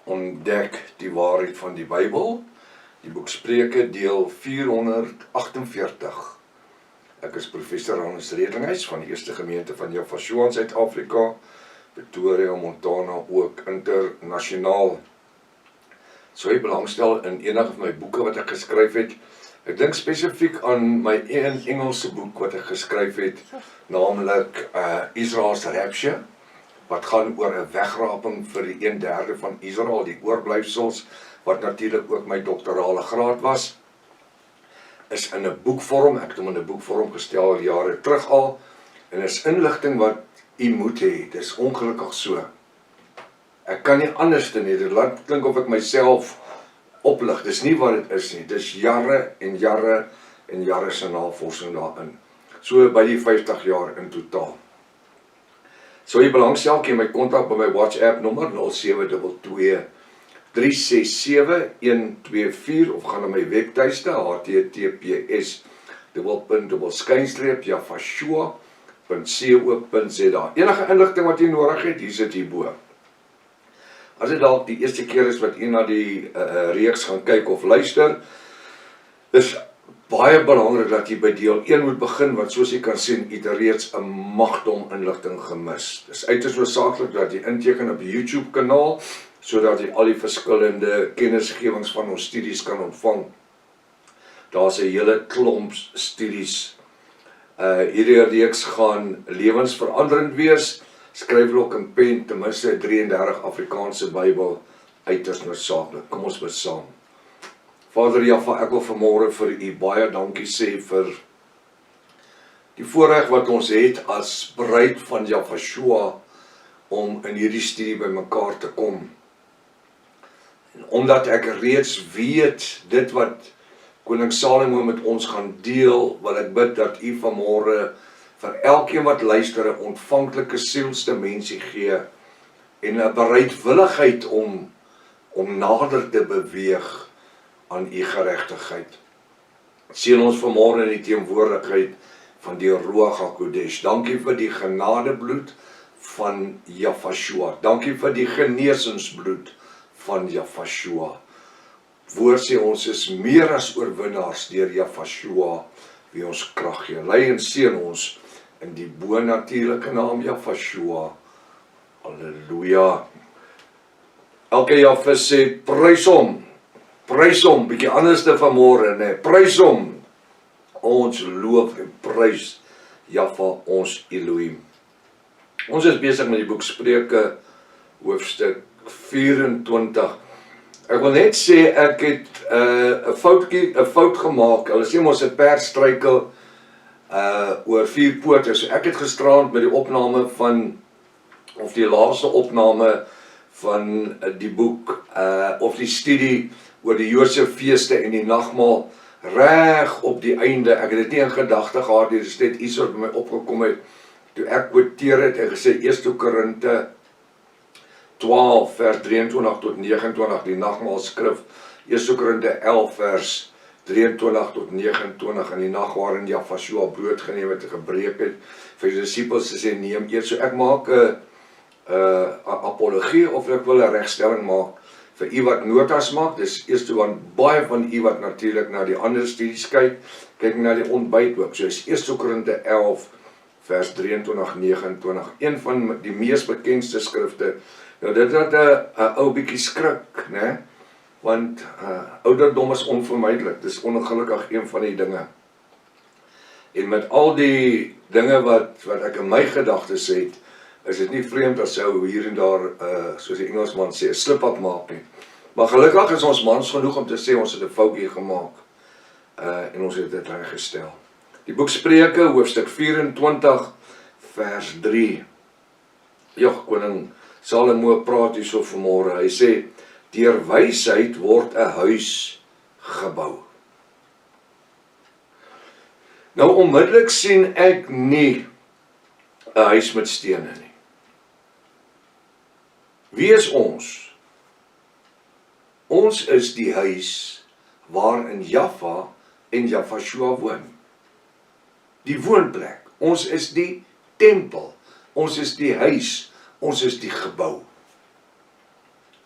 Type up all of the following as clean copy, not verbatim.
Ontdek die waarheid van die Bybel, die boek Spreuke deel 448. Ek is professor Hannes Redlinghuis van die Eerste Gemeente van Jafashua in Suid-Afrika, Pretoria, Montana, ook internasionaal. So jy belangstel in enige van my boeke wat ek geskryf het. Ek dink spesifiek aan my Engelse boek wat ek geskryf het, naamlik Israel's Rapture, wat gaan oor 'n wegraping vir die 1/3 van Israel, die oorblyfsels, wat natuurlik ook my doktorale graad was, is in 'n boekvorm. Ek het hom in 'n boekvorm gestel jare terug al, en is inligting wat u moet hê. Dis ongelukkig so. Ek kan nie anders doen nie. Dit laat klink of ek myself oplig. Dis nie wat dit is nie. Dis jare en jare en jare se navorsing daarin. So by die 50 jaar in totaal. So jy belangstel, kan jy my kontak by my WhatsApp nommer 0722 367 124 of gaan na my webtuiste https://jafashua.co.za. Enige inligting wat jy nodig het, hier sit hierbo. As dit dalk die eerste keer is wat jy na die reeks gaan kyk of luister, is baie belangrik dat jy by deel 1 moet begin, want soos jy kan sien, het reeds 'n magdom inligting gemis. Dis uiters noodsaaklik dat jy inteken op die YouTube kanaal, sodat jy al die verskillende kennisgewings van ons studies kan ontvang. Daar's 'n hele klomp studies. Hierdie reeks gaan lewensveranderend wees. Skryf ook in pen, ten minste 33 Afrikaanse Bybel, uiters noodsaaklik. Kom ons bid saam. Vader Jaffa, ek wil vanmôre vir u baie dankie sê vir die voorreg wat ons het as bruid van Jafashua om in hierdie studie by mekaar te kom. En omdat ek reeds weet dit wat Koning Salomo met ons gaan deel, wil ek bid dat u vanmôre vir elkeen wat luister 'n ontvanklike sielsdimensie gee en 'n bereidwilligheid om nader te beweeg aan u geregtigheid. Seën ons vanmôre in die teenwoordigheid van die Ruach HaKodesh. Dankie vir die genadebloed van Jafashua. Dankie vir die genesingsbloed van Jafashua. Woord sê ons is meer as oorwinnaars deur Jafashua wie ons krag gee. Lei en seën ons in die bonatuurlike naam Jafashua. Halleluja. Elke Jaffa sê prys hom, bietjie anders te vanmôre, nee, prys hom. Ons loof en prys Jaffa, ons Elohim. Ons is besig met die boek Spreuke, hoofstuk 24. Ek wil net sê, ek het 'n fout gemaak. Hulle sê ons 'n perd struikel oor 4 pote. So ek het gisterand met die opname van, of die laaste opname van die boek, of die studie oor die Joodse feeste en die nagmaal, reg op die einde. Ek het dit nie in gedagte gehad, dit is net iets wat by my opgekom het, toe ek quoteer het en gesê 1 Korinte 12 vers 23 tot 29, die nagmaalskrif, 1 Korinte 11 vers 23 tot 29, in die nag waarin Jafashua brood geneem het en gebreek het, vir die disippels gesê, neem eet. So ek maak 'n apologie, of ek wil 'n regstelling maak, vir u wat notas maak. Dis eerste want baie van u wat natuurlik na die ander studies kyk na die ontbyt ook. So is 1 Korinte 11 vers 23, 29, een van die mees bekendste skrifte. Nou dit het 'n ou bietjie skrik, né? Want ouderdom is onvermydelik. Dis ongelukkig een van die dinge. En met al die dinge wat ek in my gedagtes het, is dit nie vreemd as sou hier en daar, soos die Engelsman sê, 'n slip-up maak nie. Maar gelukkig is ons mans genoeg om te sê ons het 'n foutjie gemaak, en ons het dit reggestel. Die boek Spreuke, hoofstuk 24, vers 3. Koning Salomo praat hierso vanmôre. Hy sê, deur wysheid word 'n huis gebou. Nou onmiddellik sien ek nie 'n huis met stene nie. Wie is ons? Ons is die huis waarin Jaffa en Jafashua woon. Die woonplek. Ons is die tempel. Ons is die huis. Ons is die gebou.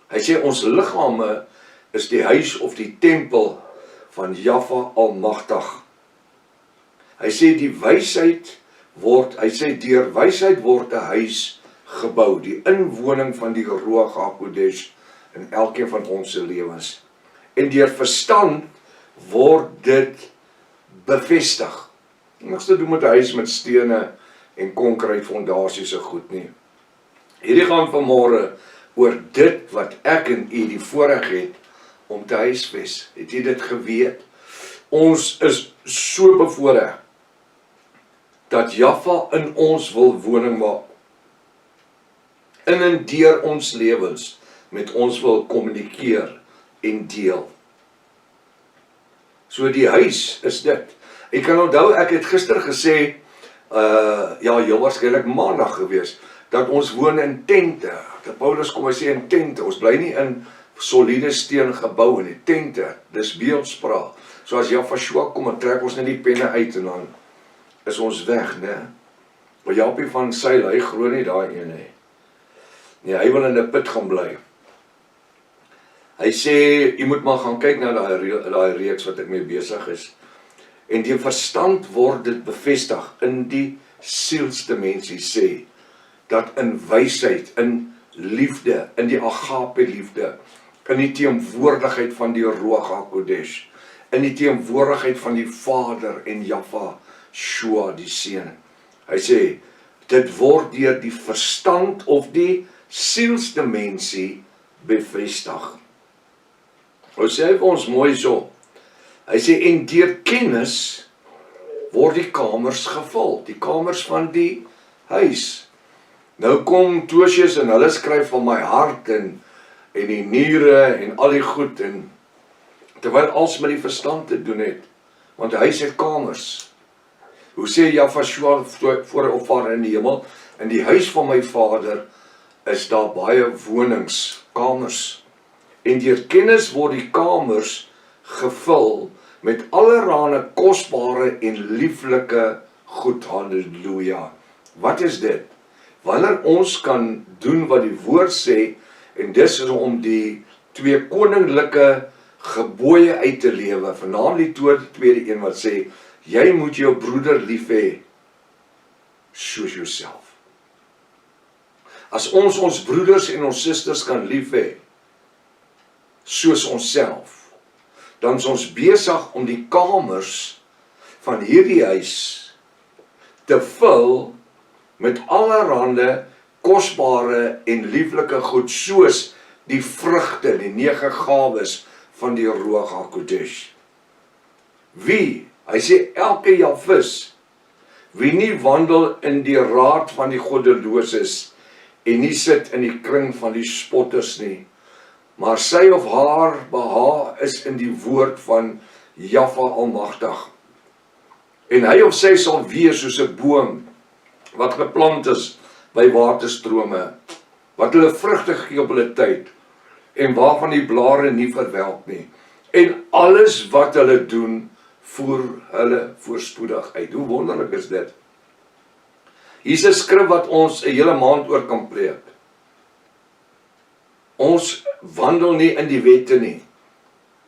Hy sê ons liggame is die huis of die tempel van Jahwe Almagtig. Hy sê die wysheid word, hy sê deur wysheid word 'n huis gebou, die inwoning van die Ruach HaKodesh in elkeen van ons se lewens. En deur verstand word dit bevestig. Niks te doen met 'n huis met stene en konkrete fondasies se goed nie. Hierdie gaan vanmôre oor dit wat ek en u die voorreg het om te huisves. Het jy dit geweet? Ons is so bevoorreg dat Jahwe in ons wil woning maak. In en deur ons lewens met ons wil kommunikeer en deel. So die huis is dit. Ek kan onthou, ek het gister gesê, heel waarskynlik maandag gewees, dat ons woon in tente. Dat Paulus kom hy sê in tente, ons bly nie in soliede steen gebou in die tente, dis beeldspraak. So as Joshua kom en trek ons net die penne uit en dan is ons weg, né? Maar Japie van Seil, hy glo nie daai een nie. Nee, hy wil in 'n put gaan bly. Hy sê, jy moet maar gaan kyk na daai reeks wat ek mee besig is. En die verstand word dit bevestig in die sielsdimensie sê, dat in wysheid, in liefde, in die agape liefde, in die teenwoordigheid van die Ruach HaKodesh, in die teenwoordigheid van die Vader en Jahwe Shua die Seun. Hy sê, dit word deur die verstand of die sielsdimensie bevestig. Nou sê hy vir ons mooi so, hy sê, en deur kennis word die kamers gevul, die kamers van die huis. Nou kom Tosius en hulle skryf van my hart en die niere en al die goed, en terwyl alles met die verstand te doen het, want die huis het kamers. Hoe sê Jahwe voor hy opvaar in die hemel, in die huis van my Vader is daar baie wonings, kamers. En deur kennis word die kamers gevul met allerhande kosbare en lieflike goed. Halleluja. Wat is dit? Wanneer ons kan doen wat die woord sê, en dis is om die 2 koninklike gebooie uit te lewe, vanaand die tweede een wat sê, jy moet jou broeder lief hê soos jouself. As ons broeders en ons susters kan lief hê soos onsself, dan is ons besig om die kamers van hierdie huis te vul met allerhande kosbare en lieflike goed, soos die vrugte, die 9 gawes van die Ruach HaKodesh. Wie? Hy sê elke Jafis, wie nie wandel in die raad van die goddeloses en nie sit in die kring van die spotters nie, maar sy of haar behaag is in die woord van Jahwe Almagtig. En hy of sy sal wees soos 'n boom wat geplant is by waterstrome, wat hulle vrugte gee op hulle tyd, en waarvan die blare nie verwelk nie. En alles wat hulle doen, voer hulle voorspoedig uit. Hoe wonderlik is dit? Hier is 'n skrif wat ons 'n hele maand oor kan preek. Ons wandel nie in die wette nie.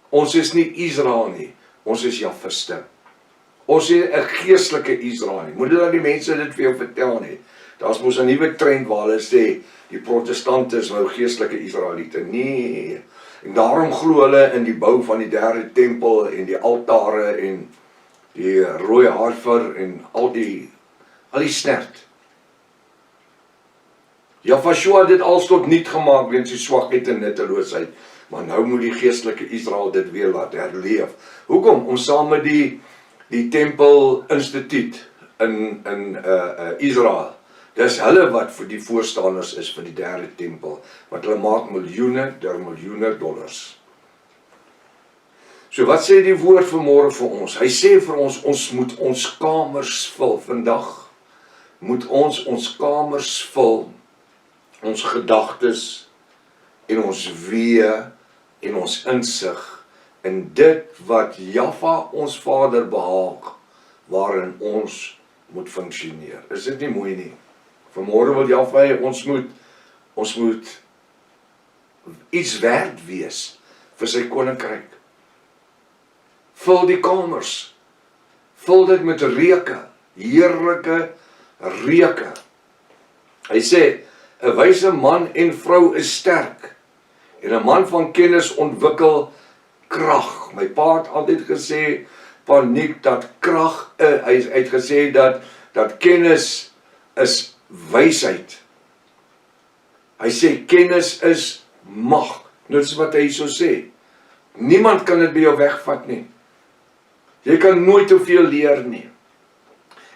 Ons is nie Israel nie. Ons is Jafiste. Ons is 'n geestelike Israel nie. Moet dat die mense dit vir jou vertel nie. Daar's mos 'n nuwe trend waar hulle sê die protestante is nou geestelike Israeliete. Nee. En daarom glo hulle in die bou van die 3de tempel en die altare en die rooi harfer en al die snert. Joshua het dit als tot niet gemaak weens die swakheid en nutteloosheid, maar nou moet die geestelike Israel dit weer laat herleef. Hoekom? Om saam met die tempel instituut in Israel. Dis hulle wat vir die voorstanders is vir die 3de tempel, want hulle maak miljoene dollars. So wat sê die woord vanmôre vir ons? Hy sê vir ons, ons moet ons kamers vul. Vandag moet ons kamers vul, ons gedagtes en ons wee en ons insig in dit wat Jahwe ons Vader behaag, waarin ons moet funksioneer. Is dit nie mooi nie? Vanmôre wil Jahwe, ons moet iets werd wees vir sy koninkryk. Vul die kamers, vul dit met reuke, heerlike reuke. Hy sê, 'n wyse man en vrou is sterk, en 'n man van kennis ontwikkel krag. My pa het altyd gesê, paniek, dat krag, hy het gesê dat kennis is wysheid. Hy sê, kennis is mag. Dit is wat hy so sê. Niemand kan dit by jou wegvat nie. Jy kan nooit te veel leer nie.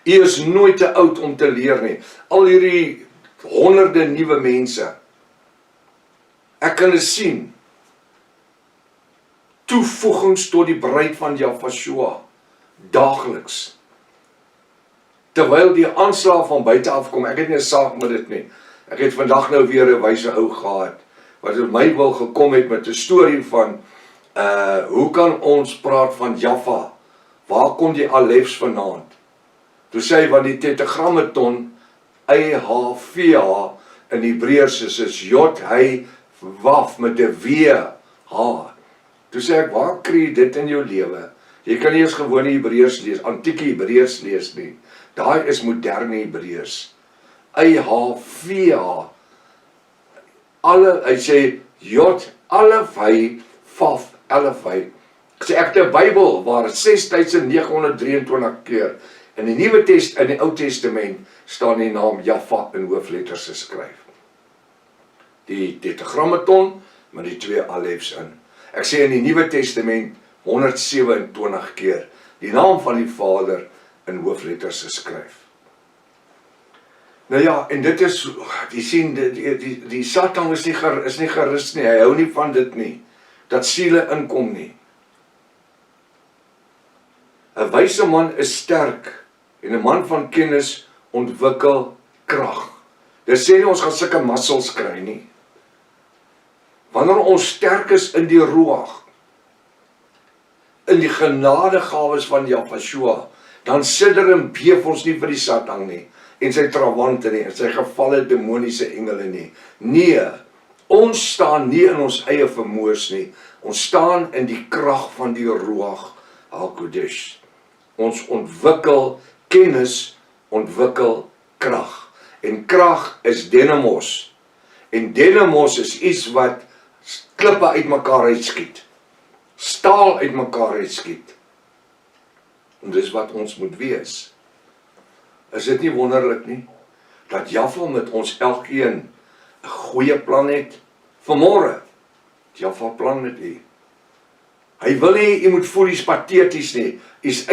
Jy is nooit te oud om te leer nie. Al hierdie honderde nuwe mense. Ek kan dit sien. Toevoegings tot die bruid van Jahshua. Daagliks. Terwyl die aanslag van buite afkom, ek het nie 'n saak met dit nie. Ek het vandag nou weer 'n wyse ou gehad, wat op my wil gekom het met 'n storie van, hoe kan ons praat van Jaffa? Waar kom die alefs vanaand? Toe sê hy, want die tetragrammaton, YHVH, in Hebreërs is Jod, hy, waf, met 'n WH. Toe sê ek, waar kry jy dit in jou lewe? Jy kan nie eens gewone Hebreërs lees, antieke Hebreërs lees nie. Daai is moderne Hebreërs. YHVH. Hy sê, Jod, alef, hy, vaf, elef, hy. Sê ek die Bybel waar 6923 keer in die Ou Testament staan die naam Jaffa in hoofletters geskryf. Die tetragrammaton met die 2 alefs in. Ek sê in die Nuwe Testament 127 keer die naam van die Vader in hoofletters geskryf. Nou ja, en dit is, jy sien, die Satan is nie gerus nie, hy hou nie van dit nie, dat siele inkom nie. 'n wyse man is sterk, en 'n man van kennis ontwikkel krag. Dit sê nie ons gaan sulke muscles kry nie. Wanneer ons sterk is in die ruach, in die genadegawes van Jahshua, dan sidder en beef ons nie vir die Satan nie, en sy trawante nie, en sy gevalle demoniese engele nie. Nee, ons staan nie in ons eie vermoëns nie, ons staan in die krag van die Ruach HaKodesh. Ons ontwikkel kennis, ontwikkel krag. En krag is dynamos. En dynamos is iets wat klippe uit mekaar uitskiet. Staal uit mekaar uitskiet. En dis wat ons moet wees. Is dit nie wonderlik nie? Dat Jaffa met ons elkeen 'n goeie plan het vir môre. Jaffa plan met u. Hy wil nie, jy moet voel hy's pateties nie, hy's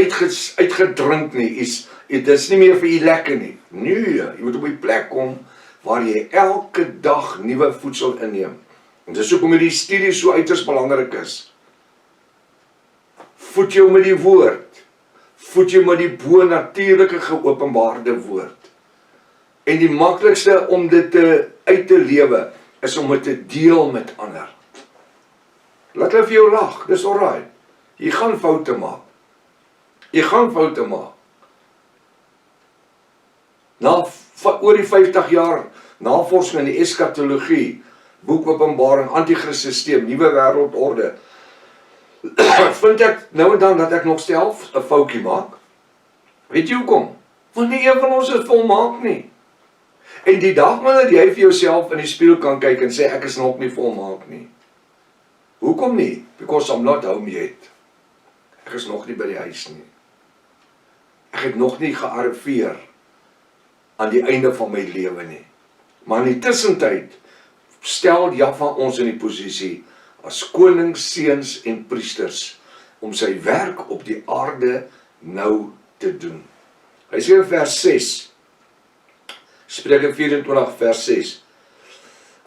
uitgedrink nie, dit is nie meer vir jy lekker nie. Nee, jy moet op die plek kom waar jy elke dag nuwe voedsel inneem. En dis hoekom hierdie studie so uiters belangrik is. Voed jou met die woord, voed jou met die bo-natuurlike geopenbaarde woord. En die maklikste om dit uit te lewe, is om dit te deel met ander. Laat hulle vir jou lag, dis alright. Jy gaan foute maak. Jy gaan foute maak. Na oor die 50 jaar navorsing in die eskatologie, boek Openbaring, Antichrist-sisteem, nuwe wêreldorde, vind ek nou en dan dat ek nog self 'n foutjie maak. Weet jy hoekom? Want nie een van ons is volmaak nie. En die dag wanneer jy vir jouself in die spieël kan kyk en sê ek is nog nie volmaak nie. Hoekom nie? Because I'm not home yet. Ek is nog nie by die huis nie. Ek het nog nie gearriveer aan die einde van my lewe nie. Maar in die tussentyd stel Jaffa ons in die posisie as konings, seuns en priesters om sy werk op die aarde nou te doen. Hy sê in vers 6, Spreuke 24 vers 6.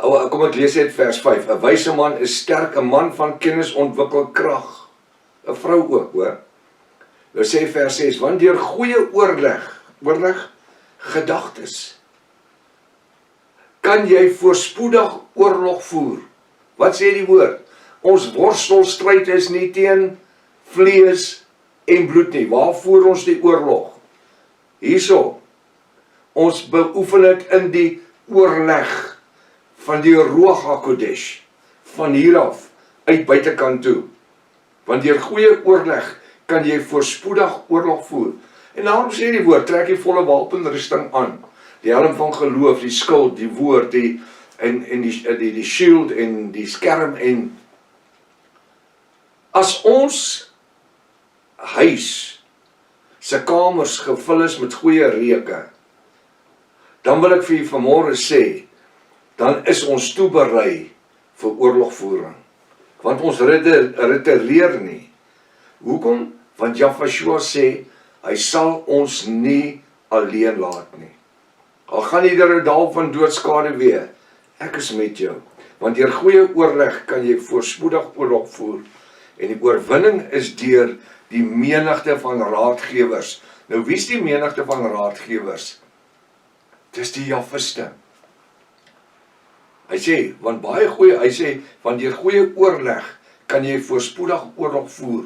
Kom ek lees uit vers 5. 'n wyse man is sterk, 'n man van kennis ontwikkel krag. 'n Vrou ook, hoor. Nou sê vers 6, want deur goeie oorleg gedagtes, kan jy voorspoedig oorlog voer. Wat sê die woord? Ons worstelstryd is nie teen vlees en bloed nie. Waar voer ons die oorlog? Hierso. Ons beoefen dit in die oorleg van die Ruach HaKodesh, van hier af uit buitekant toe. Want deur goeie oorleg kan jy voorspoedig oorlog voer. En daarom sê die woord, trek die volle wapenrusting aan. Die helm van geloof, die skild, die woord, die shield en die skerm en as ons huis se kamers gevul is met goeie reuke, dan wil ek vir julle vanmôre sê, dan is ons toeberei vir oorlogvoering. Want ons retireer nie. Hoekom? Want Jahweh sê, hy sal ons nie alleen laat nie. Al gaan jy deur 'n dal van doodskade wees, ek is met jou. Want deur goeie oorleg kan jy voorspoedig oorlog voer. En die oorwinning is deur die menigte van raadgewers. Nou wie is die menigte van raadgewers? Dis die Jahwiste. Hy sê, want deur goeie oorleg kan jy voorspoedig oorlog voer.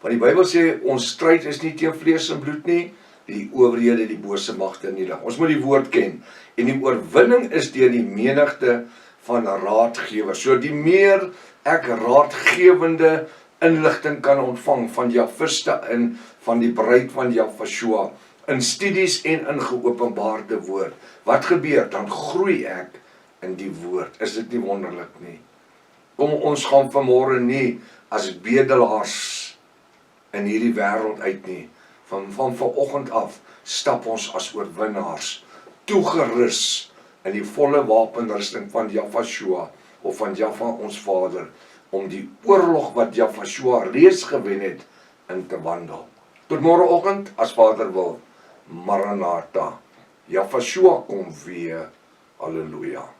Want die Bybel sê, ons stryd is nie teen vlees en bloed nie, die owerhede, die bose magte in die lig. Ons moet die woord ken. En die oorwinning is deur die menigte van raadgewers. So die meer ek raadgewende inligting kan ontvang van Jahwiste en van die bruid van Jahweh, in studies en in geopenbaarde woord. Wat gebeur? Dan groei ek in die woord. Is dit nie wonderlik nie? Kom, ons gaan vanmôre nie as bedelaars in hierdie wêreld uit nie. Van vanoggend af stap ons as oorwinnaars, toegerus in die volle wapenrusting van Jahweh of van Jahweh ons Vader, om die oorlog wat Jahweh reeds gewen het, in te wandel. Tot môreoggend, as Vader wil, Maranatha. Jahweh kom weer. Halleluja.